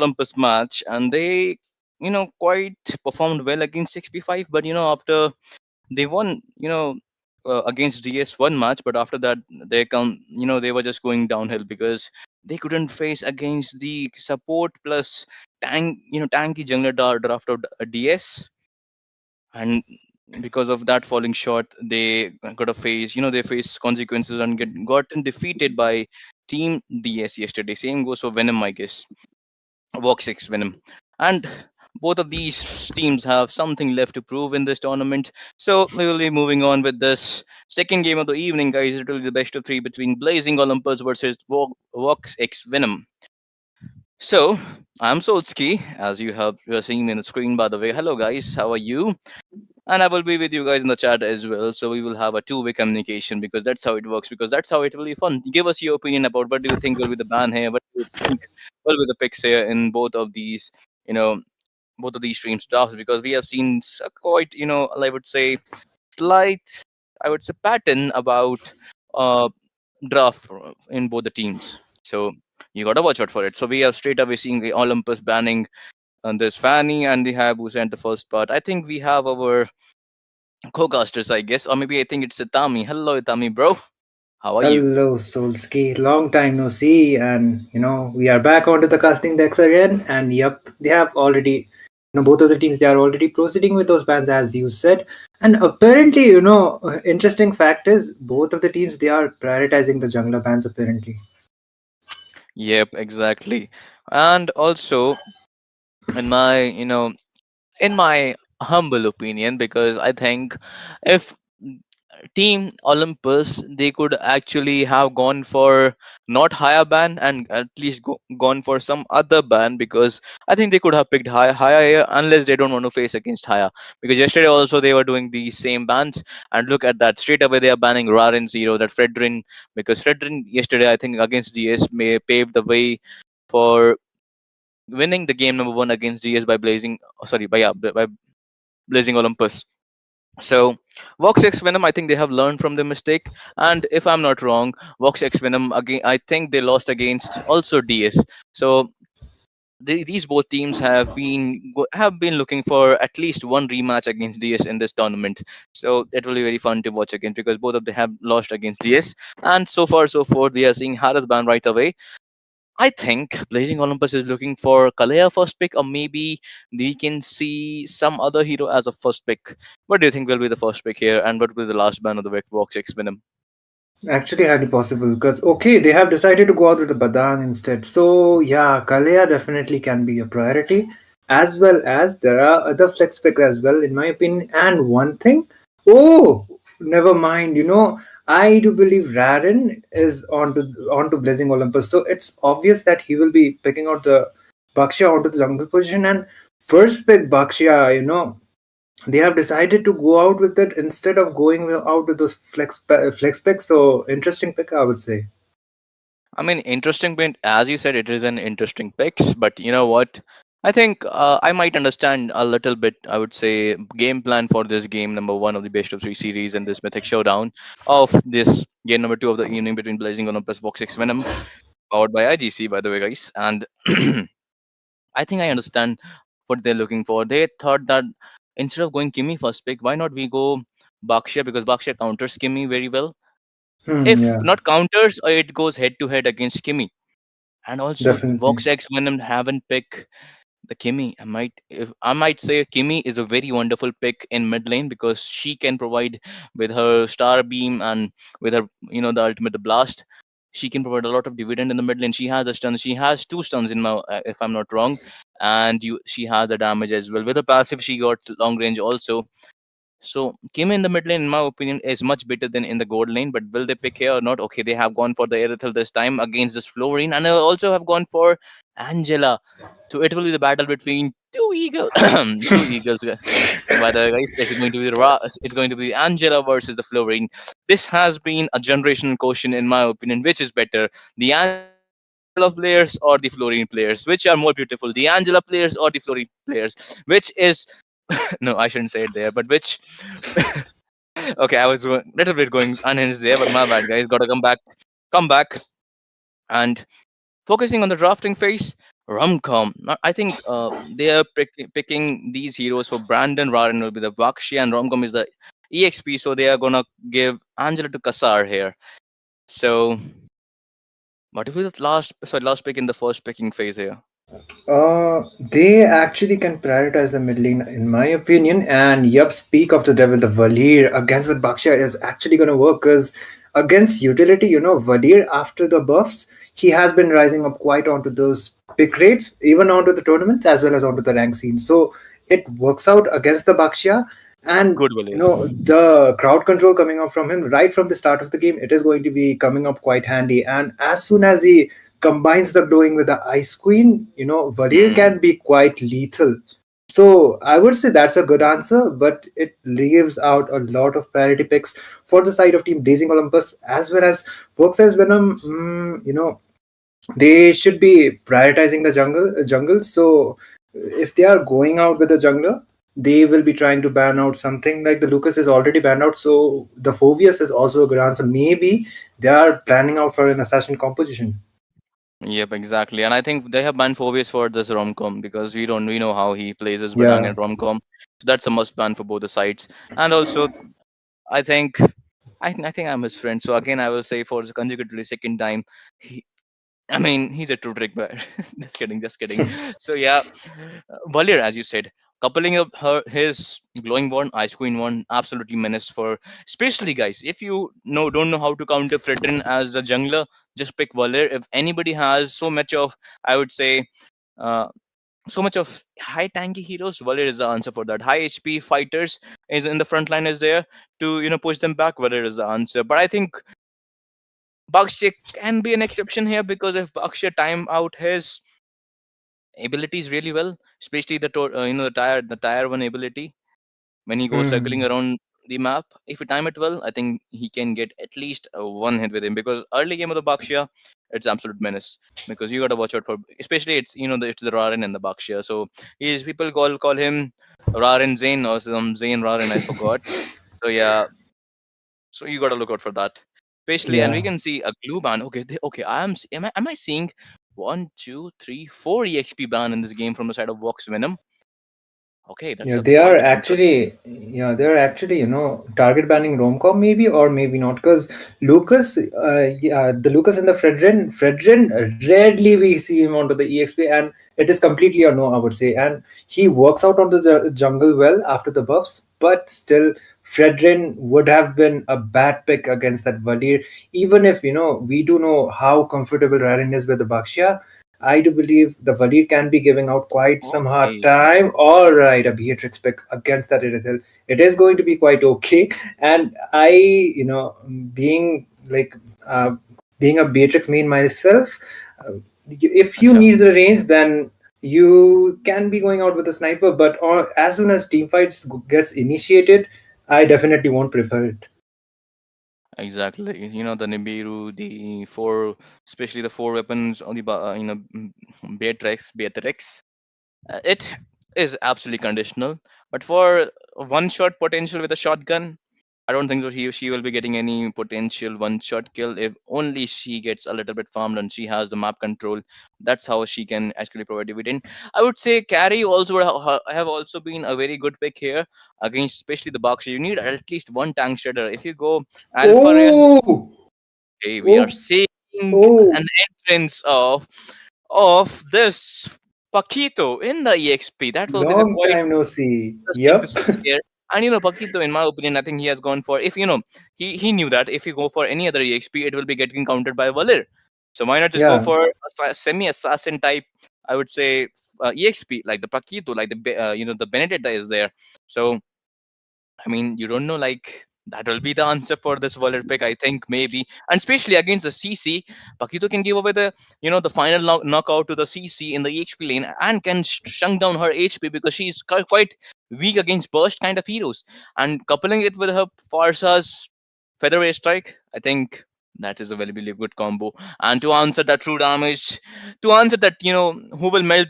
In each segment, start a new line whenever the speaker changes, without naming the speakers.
Olympus match, and they, quite performed well against 6p5. But after they won, against DS one match, but after that they were just going downhill because they couldn't face against the support plus tanky jungler draft of DS, and because of that falling short, they got to face, they face consequences and get gotten defeated by Team DS yesterday. Same goes for Venom, I guess. Walk 6 Venom. And both of these teams have something left to prove in this tournament. So we will be moving on with this second game of the evening, guys. It will be the best of three between Blazing Olympus versus Vox X Venom. So I'm Solski, as you are seeing me on the screen, by the way. Hello, guys. How are you? And I will be with you guys in the chat as well. So we will have a two-way communication because that's how it works. Because that's how it will be fun. Give us your opinion about what do you think will be the ban here. What do you think will be the picks here in both of these, you know, both of these streams drafts. Because we have seen quite, I would say, slight, I would say, pattern about uh draft in both the teams. So you gotta watch out for it. So we are straight away seeing the Olympus banning and there's Fanny and the Hayabusa in the first part. I think we have our co-casters, I guess, or maybe I think it's Itami. Hello, Itami, bro. How are you?
Hello, Solsky. Long time no see, and we are back onto the casting decks again. And yep, they have already, both of the teams they are already proceeding with those bans as you said. And apparently, interesting fact is both of the teams they are prioritizing the jungler bans apparently.
Yep, exactly. And also, in my, in my humble opinion, because I think if Team Olympus they could actually have gone for not higher ban and at least gone for some other ban, because I think they could have picked higher unless they don't want to face against higher, because yesterday also they were doing the same bans, and look at that, straight away they are banning Rarin Zero, that Fredrin, because Fredrin yesterday I think against GS may paved the way for winning the game number one against GS by blazing, sorry, by blazing Olympus. So Vox X Venom, I think they have learned from their mistake. And if I'm not wrong, Vox X Venom again, I think they lost against also DS. So these both teams have been looking for at least one rematch against DS in this tournament. So it will be very fun to watch again because both of them have lost against DS. And so far so forth, we are seeing Harad ban right away. I think Blazing Olympus is looking for Kalea first pick, or maybe we can see some other hero as a first pick. What do you think will be the first pick here, and what will be the last ban of the Vox X Venom?
Actually, highly possible because okay, they have decided to go out with the Badang instead. So yeah, Kalea definitely can be a priority, as well as there are other flex picks as well, in my opinion. And one thing, oh, never mind. I do believe Rarin is onto Blazing Olympus, so it's obvious that he will be picking out the Bakshia onto the jungle position and first pick Bakshia. They have decided to go out with it instead of going out with those flex picks. So interesting pick, I would say.
I mean, interesting point. As you said, it is an interesting picks, but you know what? I think I might understand a little bit. I would say game plan for this game number one of the best of three series and this Mythic Showdown of this game number two of the evening between Blazing Olympus Vox X Venom, powered by IGC, by the way, guys. And I think I understand what they're looking for. They thought that instead of going Kimi first pick, why not we go Bakshia, because Bakshia counters Kimi very well. If
Yeah,
not counters, it goes head to head against Kimi. And also
definitely.
Vox X Venom haven't picked the Kimi. I might say Kimi is a very wonderful pick in mid lane because she can provide with her star beam and with her, the ultimate blast. She can provide a lot of dividend in the mid lane. She has a stun. She has two stuns in my, if I'm not wrong, and she has a damage as well. With her passive, she got long range also. So Kim in the mid lane, in my opinion, is much better than in the gold lane. But will they pick here or not? Okay, they have gone for the Erithel this time against this Florine, and they also have gone for Angela. So it will be the battle between two eagles. Two eagles. By the way, guys, it's going to be it's going to be Angela versus the Florine. This has been a generational question, in my opinion. Which is better, the Angela players or the Florine players? Which are more beautiful, the Angela players or the Florine players? Which is no, I shouldn't say it there, but which okay, I was a little bit going unhinged there, but my bad, guys. Got to come back and focusing on the drafting phase. Rumcom. I think they are picking these heroes for Brandon Raren will be the Bakshi and Rumcom is the EXP, so they are gonna give Angela to Kasar here. So what if it's last pick in the first picking phase here?
They actually can prioritize the mid lane, in my opinion. And yup, speak of the devil, the Valir against the Baksha is actually going to work because against utility, Valir after the buffs, he has been rising up quite onto those pick rates, even onto the tournaments as well as onto the rank scene. So it works out against the Baksha. And
Good Valir.
the crowd control coming up from him right from the start of the game, it is going to be coming up quite handy. And as soon as he combines the glowing with the Ice Queen, Vadir
Hmm.
can be quite lethal. So I would say that's a good answer, but it leaves out a lot of priority picks for the side of Team Dazing Olympus as well as works as Venom. They should be prioritizing the jungle. So if they are going out with the jungler, they will be trying to ban out something like the Lucas is already banned out. So the Phobius is also a good answer. Maybe they are planning out for an assassin composition.
Yep, exactly. And I think they have banned Phobius for this Romcom because we know how he plays his Badang
Yeah.
and Romcom. So that's a must ban for both the sides. And also I think I think I'm his friend. So again I will say for the consecutively second time, I mean, he's a true trick player. Just kidding, just kidding. So yeah, Valir, as you said, coupling up his glowing one, ice queen one, absolutely menace for. Especially guys, if you don't know how to counter Fredrin as a jungler, just pick Valir. If anybody has so much of, I would say, uh, so much of high tanky heroes, Valir is the answer for that. High HP fighters is in the front line is there to push them back. Valir is the answer. But I think Bakshi can be an exception here because if Bakshi time out his abilities really well, especially the tire one ability when he goes circling
Hmm.
around the map. If you time it well, I think he can get at least one hit with him because early game of the Bakshia, it's absolute menace because you got to watch out for, especially it's the Raren and the Bakshia. So he's people call him Raren Zane or some Zane Raren, I forgot. So yeah, so you got to look out for that, especially, and we
Yeah.
can see a glue ban. Okay, okay. Am I seeing one, two, three, four EXP ban in this game from the side of Vox Venom? Okay, that's
Yeah,
a
they are
quite interesting.
actually, target banning Romcom maybe or maybe not because Lucas, the Lucas and the Fredrin, rarely we see him onto the EXP and it is completely a no, I would say. And he works out onto the jungle well after the buffs, but still, Fredrin would have been a bad pick against that Valir, even if, we do know how comfortable Raren is with the Bakshia. I do believe the Valir can be giving out quite some hard
Okay,
time. All right, a Beatrix pick against that Irithel. It is going to be quite okay. And being like uh, being a Beatrix main myself, if you
acha.
need the range, then you can be going out with a sniper. But as soon as team fights gets initiated, I definitely won't prefer it.
Exactly. The Nibiru, the four, especially the four weapons on the Beatrix. It is absolutely conditional, but for one shot potential with a shotgun, I don't think so. He or she will be getting any potential one shot kill if only she gets a little bit farmed and she has the map control. That's how she can actually provide dividend. I would say carry also have also been a very good pick here against especially the boxer. You need at least one tank shredder. If you go alpha rare,
Oh,
okay, we are
oh,
seeing
oh!
an entrance of this Paquito in the EXP. That will be the
Long
quite
time no see.
interesting to
Yup.
see here. And Paquito, in my opinion, I think he has gone for if he knew that if you go for any other EXP, it will be getting countered by Valir. So why not just go
Yeah.
for a semi-assassin type? I would say EXP like the Paquito, like the Benedetta is there. So I mean, you don't know, like, that will be the answer for this wallet pick, I think, maybe. And especially against the CC, Pakito can give away the final knockout to the CC in the HP lane and can shunk down her HP because she's quite weak against burst kind of heroes. And coupling it with her Farsa's featherweight strike, I think that is a very, very good combo. And to answer that true damage, to answer that, who will melt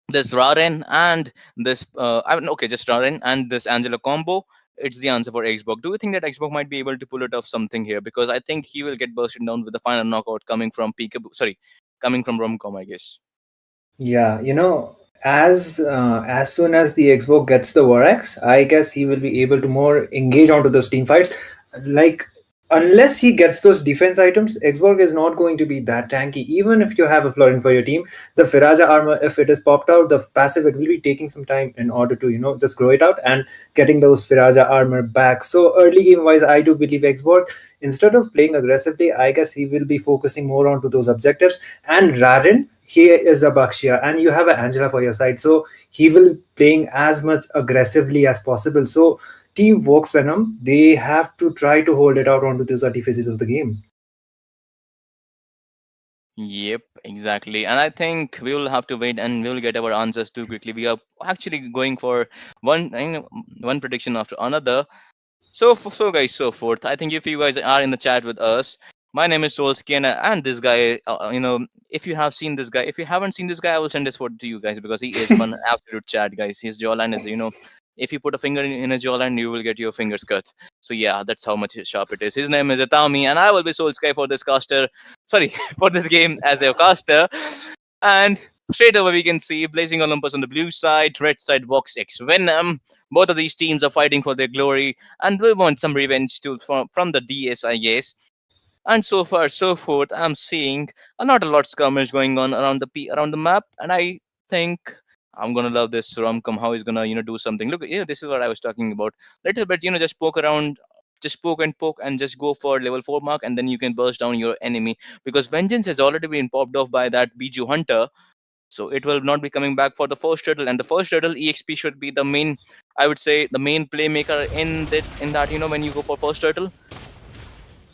this Raren and this okay, just Raren and this Angela combo, it's the answer for Xbox. Do you think that Xbox might be able to pull it off something here? Because I think he will get bursted down with the final knockout coming from Peekaboo, sorry, coming from Romcom, I guess.
Yeah, as soon as the Xbox gets the War Axe, I guess he will be able to more engage onto those team fights. Like, unless he gets those defense items, Xbox is not going to be that tanky. Even if you have a Florin for your team, the Firaja armor, if it is popped out, the passive, it will be taking some time in order to just grow it out and getting those Firaja armor back. So early game wise, I do believe Xbox, instead of playing aggressively, I guess he will be focusing more onto those objectives. And Rarin, he is a Bakshia, and you have an Angela for your side, so he will playing as much aggressively as possible. So Team Vox Venom, they have to try to hold it out onto those early phases of the game.
Yep, exactly. And I think we will have to wait and we will get our answers too quickly. We are actually going for one prediction after another. So guys, so forth. I think if you guys are in the chat with us, my name is Solsky, and this guy, if you have seen this guy, if you haven't seen this guy, I will send this photo to you guys because he is one absolute chat, guys. His jawline is, if you put a finger in his jawline, you will get your fingers cut. So yeah, that's how much sharp it is. His name is Itami, and I will be Solsky for this caster. Sorry, for this game as a caster. And straight away, we can see Blazing Olympus on the blue side, red side Vox X Venom. Both of these teams are fighting for their glory, and we want some revenge too from the DS, I guess. And so far, so forth, I'm seeing not a lot skirmish going on around around the map, and I think I'm gonna love this Romcom. How he's gonna do something. Look, yeah, this is what I was talking about. Little bit, just poke around. Just poke and poke and just go for level 4 mark, and then you can burst down your enemy because vengeance has already been popped off by that Biju hunter, so it will not be coming back for the first turtle, and the first turtle exp should be the main, I would say, the main playmaker in that when you go for first turtle,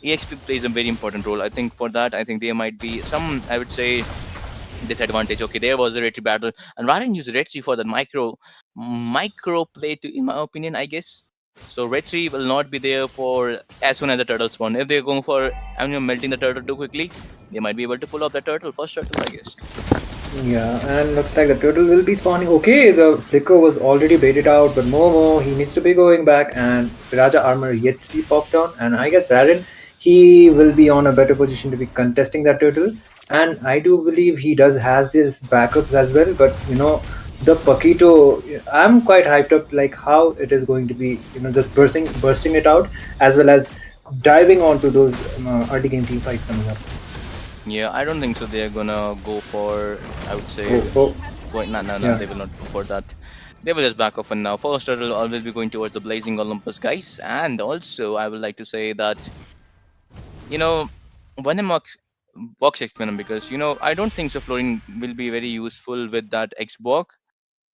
exp plays a very important role. I think for that, I think there might be some, I would say, disadvantage. Okay, there was a retry battle, and Ryan used retry for the micro play to, in my opinion, I guess. So retry will not be there for as soon as the turtle spawn. If they're going for melting the turtle too quickly, they might be able to pull off the turtle first turtle, I guess.
Yeah, and looks like the turtle will be spawning. Okay, the flicker was already baited out, but Momo, he needs to be going back, and Raja armor yet to be popped on. And I guess Rarin, he will be on a better position to be contesting that turtle. And I do believe he does has this backups as well. But the Paquito, I'm quite hyped up like how it is going to be. Just bursting it out, as well as diving onto those early game team fights coming up.
Yeah, I don't think so. They're gonna go for, I would say,
Oh, oh,
going. No, no, no.
yeah.
They will not go for that. They will just back off for now. First, I will be going towards the Blazing Olympus, guys. And also, I would like to say that you know, when a Vox experiment, because I don't think so. Florin will be very useful with that Xbox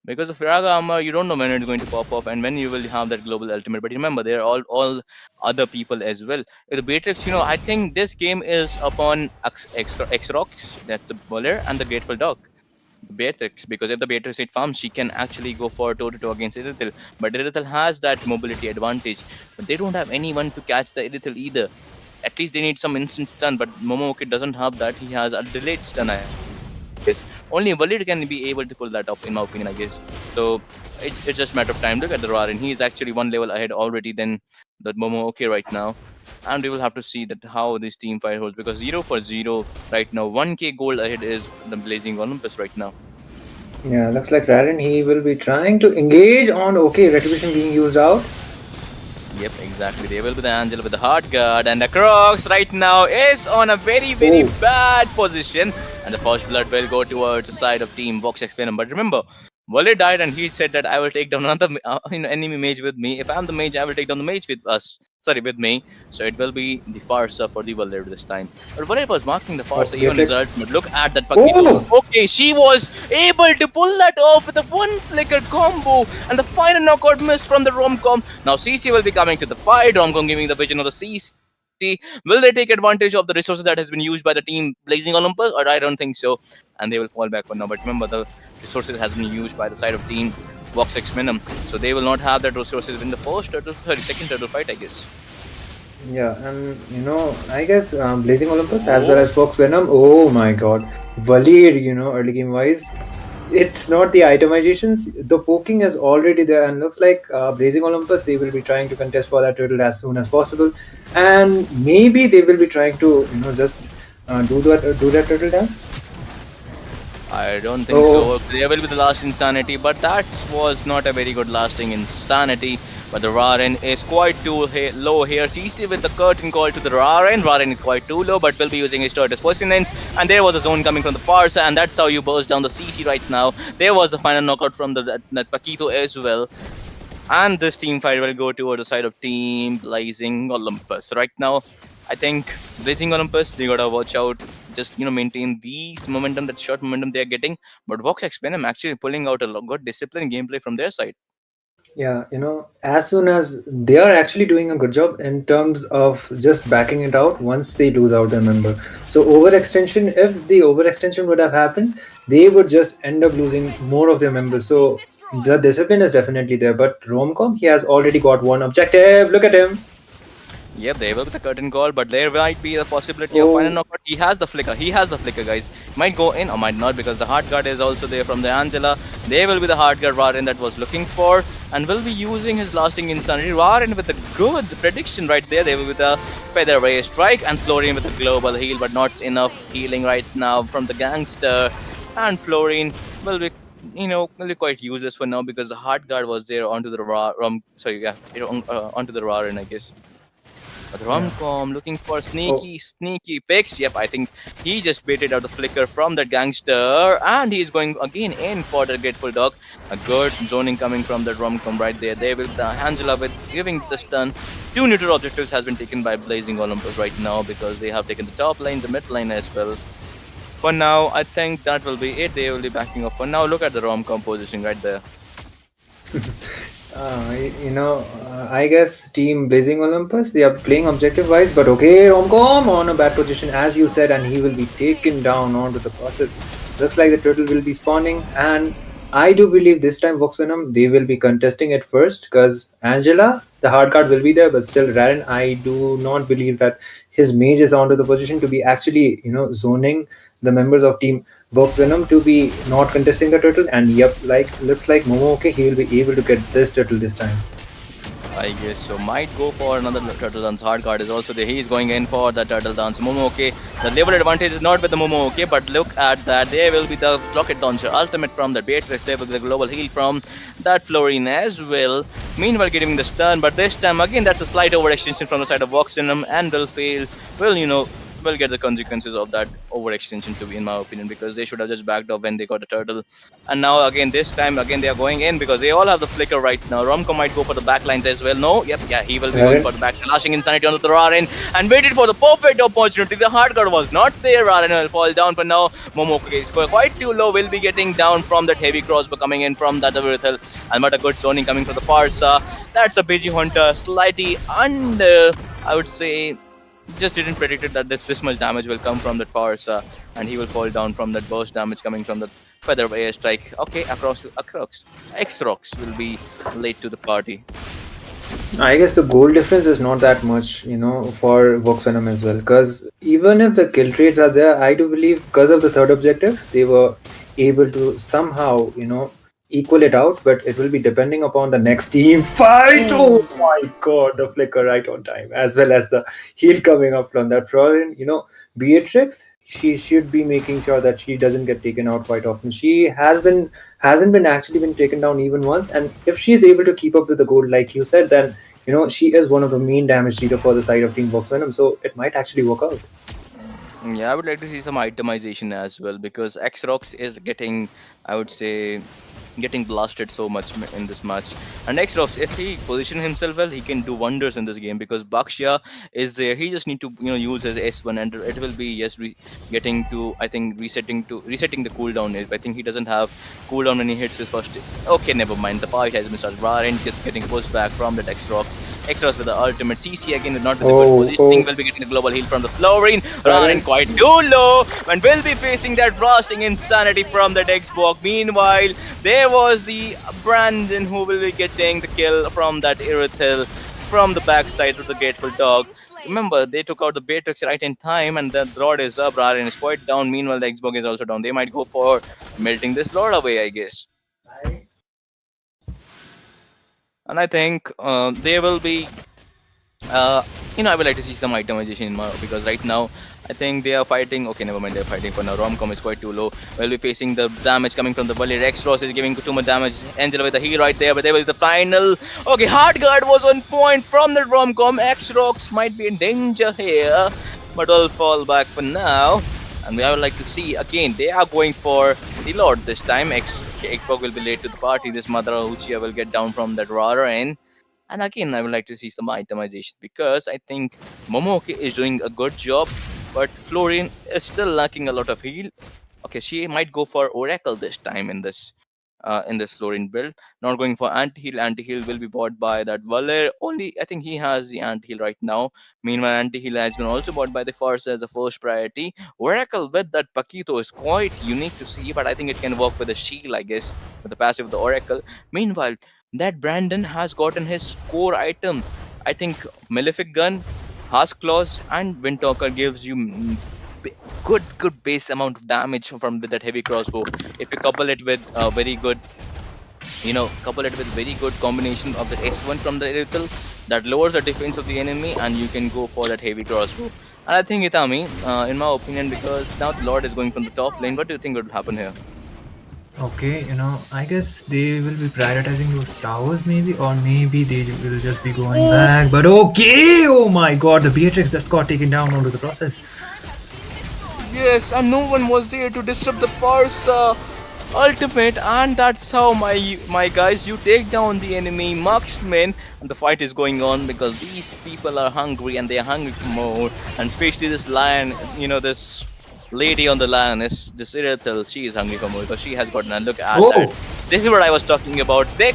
because the Firaga armor, you don't know when it's going to pop off and when you will have that global ultimate. But remember, there are all other people as well. With the Beatrix, I think this game is upon X-Rocks, that's the bowler, and the Grateful Dog. The Beatrix, because if the Beatrix hit farm, she can actually go for toe-to-toe against Irithil. But Irithil has that mobility advantage. But they don't have anyone to catch the Irithil either. At least they need some instant stun, but Momomoki doesn't have that. He has a delayed stun, I guess. Only Walid can be able to pull that off, in my opinion, I guess. So it's just a matter of time. Look at the Rarin. He is actually one level ahead already than the Momomoki right now. And we will have to see that how this team fight holds because 0 for 0 right now. 1k gold ahead is the Blazing Olympus right now.
Yeah, looks like Rarin, he will be trying to engage on, okay, retribution being used out.
Yep, exactly. They will be the Angel with the hard guard, and the Crocs right now is on a very, very
Oh,
bad position. And the first blood will go towards the side of Team Vox X Venom. But remember, Wale died, and he said that I will take down another enemy mage with me. If I'm the mage, I will take down the mage with us. Sorry, with me. So it will be the Farsa for the Wale this time. But Wale was marking the
oh,
Farsa even his
Beatrix.
ultimate. Look at that Pakito.
Oh,
Okay, she was able to pull that off with a one flicker combo and the final knockout miss from the Romcom. Now CC will be coming to the fight. Romcom giving the vision of the CC. Will they take advantage of the resources that has been used by the team Blazing Olympus? Or I don't think so. And they will fall back for now. But remember, the resources has been used by the side of team Vox X Minimum. So they will not have that resources in the second turtle fight, I guess.
yeah, and I guess Blazing Olympus as well as Fox Venom. Oh my god. Valir, early game wise, it's not the itemizations. The poking is already there, and looks like Blazing Olympus, they will be trying to contest for that turtle as soon as possible. And maybe they will be trying to, just do that turtle dance.
I don't think
Oh,
so. There will be the last insanity, but that was not a very good lasting insanity. But the Raren is quite too low here. CC with the curtain call to the Raren. Raren is quite too low, but will be using his turret as persistence. And there was a zone coming from the Parsa, and that's how you burst down the CC right now. There was a final knockout from that Paquito as well. And this team fight will go toward the side of Team Blazing Olympus. Right now, I think Blazing Olympus, they gotta watch out, just maintain these momentum, that short momentum they are getting. But Vox X Venom actually pulling out a good disciplined gameplay from their side.
yeah, as soon as they are actually doing a good job in terms of just backing it out once they lose out their member. So overextension, if the overextension would have happened, they would just end up losing more of their members. So the discipline is definitely there. But Romcom, he has already got one objective. Look at him.
Yep, they will be the curtain call, but there might be a possibility of final
Oh,
knockout. He has the flicker. He has the flicker, guys. Might go in or might not because the hard guard is also there from the Angela. They will be the hard guard Rarin that was looking for and will be using his lasting insanity. Rarin with a good prediction right there. They will be the feather ray strike and Florian with the global heal, but not enough healing right now from the gangster. And Florian will be will be quite useless for now because the hard guard was there onto the sorry, yeah, onto the Rarin, I guess. But
yeah.
Romcom looking for
Oh,
sneaky picks. Yep, I think he just baited out the flicker from that gangster, and he's going again in for the Grateful Dog. A good zoning coming from that Romcom right there. There with the Angela with giving the stun. Two neutral objectives has been taken by Blazing Olympus right now because they have taken the top lane, the mid lane as well. For now, I think that will be it. They will be backing off. For now, look at the Romcom position right there.
I guess Team Blazing Olympus, they are playing objective wise, but okay, Romcom on a bad position as you said, and he will be taken down onto the process. Looks like the turtle will be spawning, and I do believe this time Vox Venom they will be contesting it first because Angela, the hard card will be there, but still Raren, I do not believe that his mage is onto the position to be actually zoning the members of Team Vox Venom to be not contesting the turtle, and yep, like looks like Momoke he will be able to get this turtle this time.
I guess so. Might go for another turtle dance. Hard card is also there. He's going in for the turtle dance. Momoke. The level advantage is not with the Momoke, but look at that. There will be the rocket launcher ultimate from the Beatrice. There will be the global heal from that Florine as well. Meanwhile, getting the stun, but this time again, that's a slight overextension from the side of Voxinum and will fail. Will will get the consequences of that overextension to be in my opinion because they should have just backed off when they got the turtle. And now again, this time again they are going in because they all have the flicker right now. Romco might go for the backlines as well. No, yep, yeah, he will be going
Raren,
for the back, lashing insanity on the Rarin and waited for the perfect opportunity. The hard guard was not there. Rarin will fall down, but now Momoke is quite too low. Will be getting down from that heavy crossbow coming in from that Avirithil. And what a good zoning coming from the Parsa. That's a Biji Hunter slightly under, I would say, just didn't predict it that this much damage will come from that Parsa and he will fall down from that burst damage coming from that feather airstrike. Okay, across X-Rocks will be late to the party.
I guess the goal difference is not that much, for Vox Venom as well. Because even if the kill traits are there, I do believe because of the third objective, they were able to somehow, equal it out. But it will be depending upon the next team fight. Oh my god, the flicker right on time, as well as the heal coming up from that Florin. Beatrix, she should be making sure that she doesn't get taken out quite often. She hasn't been actually been taken down even once, and if she is able to keep up with the gold, like you said, then she is one of the main damage dealer for the side of Team Vox Venom, so it might actually work out.
Yeah, I would like to see some itemization as well because X-Rocks is getting, I would say, getting blasted so much in this match. And X-Rocks, if he position himself well, he can do wonders in this game because Bakshia is there. He just need to use his S1 and it will be yes getting to I think resetting the cooldown. I think he doesn't have cooldown when he hits his first. Okay, never mind. The fight has been started. Raren just getting pushed back from the X-Rocks. X-Rocks with the ultimate. CC again not with the good
Oh,
positioning.
oh,
Will be getting the global heal from the Florine. Raren
Raren.
quite too low and will be facing that drastic insanity from that Xbox. Meanwhile, there was the Brandon who will be getting the kill from that Irithil from the backside of the Grateful Dog. Remember, they took out the Beatrix right in time, and the Lord is up. Raren is quite down. Meanwhile, the Xbox is also down. They might go for melting this Lord away, I guess. And I think they will be. uh I would like to see some itemization in my, because right now I think they are fighting. Okay, never mind, they're fighting for now. Romcom is quite too low. We'll be facing the damage coming from the volley. Rex Ross is giving too much damage. Angela with the heal right there, but there was the final. Okay, hard guard was on point from the Romcom. X Rocks might be in danger here, but will fall back for now. And I would like to see again, they are going for the Lord this time. Xbox will be late to the party. This Mother Uchiha will get down from that Rara end. And again, I would like to see some itemization, because I think Momoke is doing a good job, but Florian is still lacking a lot of heal. Okay, she might go for Oracle this time in this Florin build. Not going for anti-heal. Anti-heal will be bought by that Valer. Only I think he has the anti-heal right now. Meanwhile, anti-heal has been also bought by the Force as the first priority. Oracle with that Paquito is quite unique to see, but I think it can work with the shield, I guess, with the passive of the Oracle. Meanwhile, that Brandon has gotten his core item. I think Malefic Gun, Husk Claws, and Windtalker gives you good base amount of damage from with that heavy crossbow. If you couple it with a very good, couple it with very good combination of the S1 from the Irithel, that lowers the defense of the enemy, and you can go for that heavy crossbow. And I think Itami, in my opinion, because now the Lord is going from the top lane, what do you think would happen here?
Okay, I guess they will be prioritizing those towers, maybe, or maybe they will just be going
Oh,
back. But okay, oh my god, the Beatrix just got taken down onto the process.
yes, and no one was there to disrupt the Parsa ultimate, and that's how my guys, you take down the enemy marksman, and the fight is going on because these people are hungry and they are hungry for more, and especially this lion, this lady on the lion is this Iratel, she is hungry for more because she has gotten a look at that.
Oh,
This is what I was talking about. They,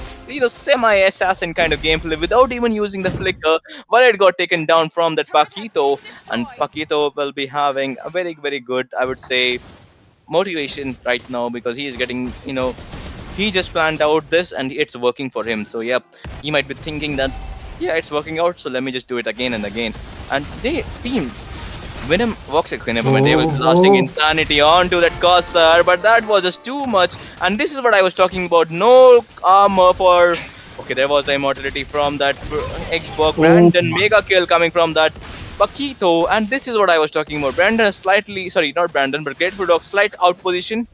semi-assassin kind of gameplay without even using the flicker. While it got taken down from that Paquito, and Paquito will be having a very, very good, I would say, motivation right now, because he is getting, he just planned out this and it's working for him. So, yep, he might be thinking that, yeah, it's working out, so let me just do it again and again. And they, team, Venom Voxic, never mind, they will be lasting
oh,
insanity onto that Corsair, but that was just too much. And this is what I was talking about, no armor for. Okay, there was the immortality from that Xbox.
oh,
Brandon
oh
mega kill coming from that Paquito, and this is what I was talking about. Brandon is slightly, sorry, not Brandon, but Grateful Dog, slight out position,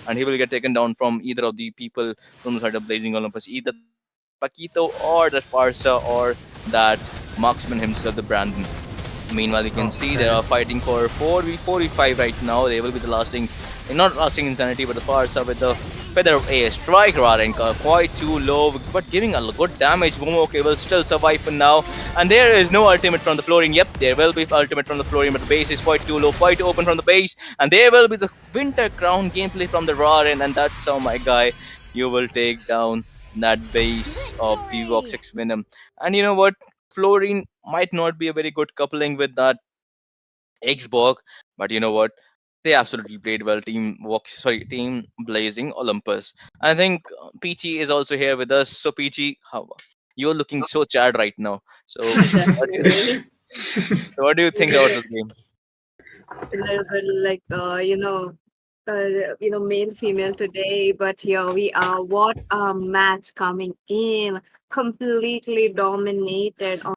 and he will get taken down from either of the people from the side of Blazing Olympus, either that Paquito or that Farsa or that marksman himself, the Brandon. Meanwhile, you can see they
okay.
are fighting for 4v5 right now. They will be the lasting, not lasting insanity, but the Farsa with the Feather A strike and quite too low, but giving a good damage. Momoke will still survive for now. And there is no ultimate from the Florian. Yep, there will be ultimate from the Florian, but the base is quite too low, quite open from the base. And there will be the Winter Crown gameplay from the Rarin, and that's how, my guy, you will take down that base of the Voxix Venom. And you know what? Florine might not be a very good coupling with that Xborg, but you know what? They absolutely played well. Team Blazing Olympus. I think Peachy is also here with us. So Peachy, how you're looking so charred right now. So what do you,
Definitely.
what do you think about this game?
A little bit like male female today, but here we are. What a match coming in, completely dominated